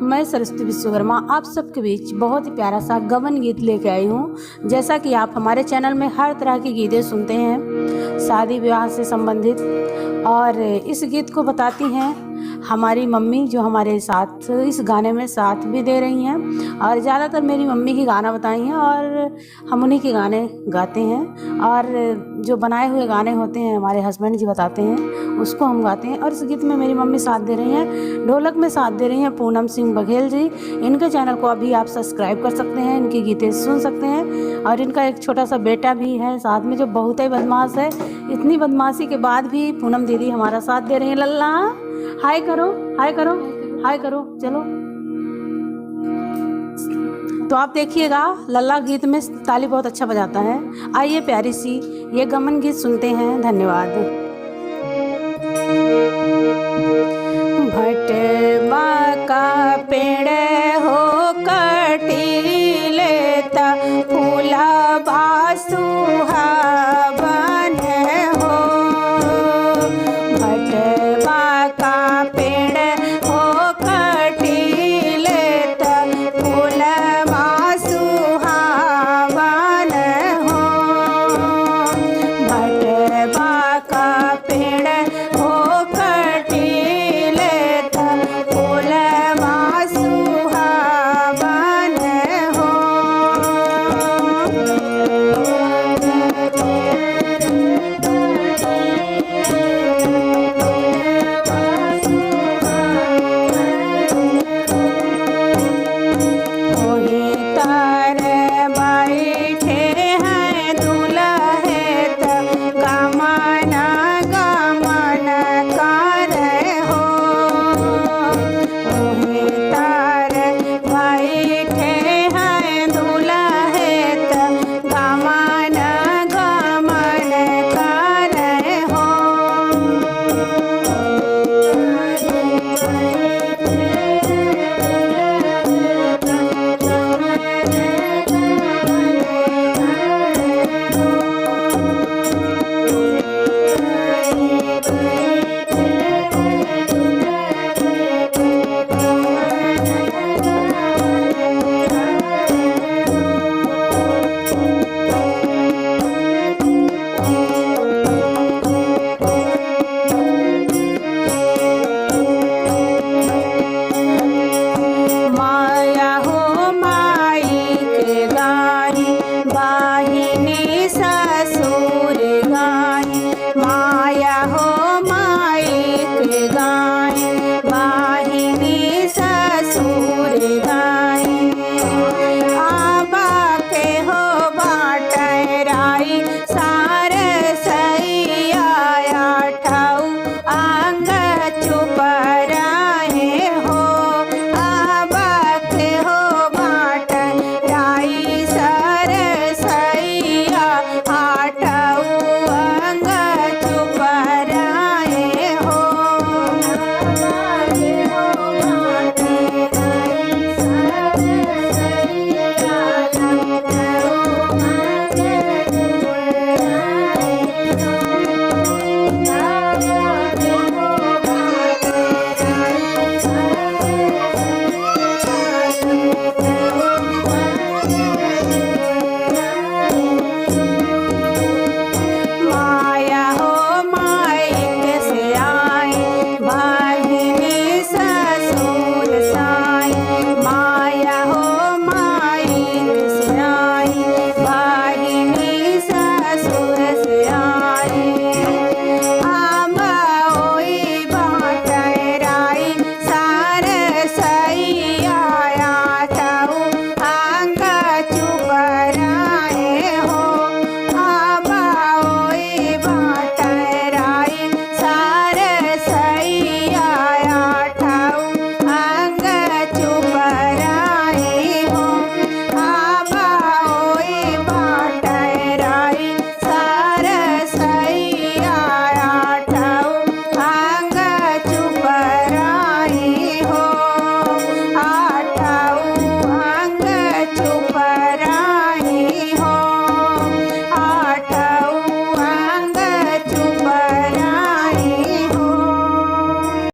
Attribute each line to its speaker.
Speaker 1: मैं सरस्वती विश्वकर्मा आप सबके बीच बहुत ही प्यारा सा गमन गीत लेके आई हूँ। जैसा कि आप हमारे चैनल में हर तरह के गीतें सुनते हैं शादी विवाह से संबंधित, और इस गीत को बताती हैं हमारी मम्मी जो हमारे साथ इस गाने में साथ भी दे रही हैं। और ज़्यादातर मेरी मम्मी ही गाना बताई हैं और हम उन्हीं के गाने गाते हैं, और जो बनाए हुए गाने होते हैं हमारे हस्बैंड जी बताते हैं उसको हम गाते हैं। और इस गीत में मेरी मम्मी साथ दे रही हैं, ढोलक में साथ दे रही हैं पूनम सिंह बघेल जी। इनके चैनल को अभी आप सब्सक्राइब कर सकते हैं, इनकी गीतें सुन सकते हैं। और इनका एक छोटा सा बेटा भी है साथ में जो बहुत ही बदमाश है। इतनी बदमाशी के बाद भी पूनम दीदी हमारा साथ दे रही हैं। लल्ला हाय करो, हाय करो, हाय करो, चलो। तो आप देखिएगा लल्ला गीत में ताली बहुत अच्छा बजाता है। आइए प्यारी सी ये गमन गीत सुनते हैं। धन्यवाद। भटवा का पेड़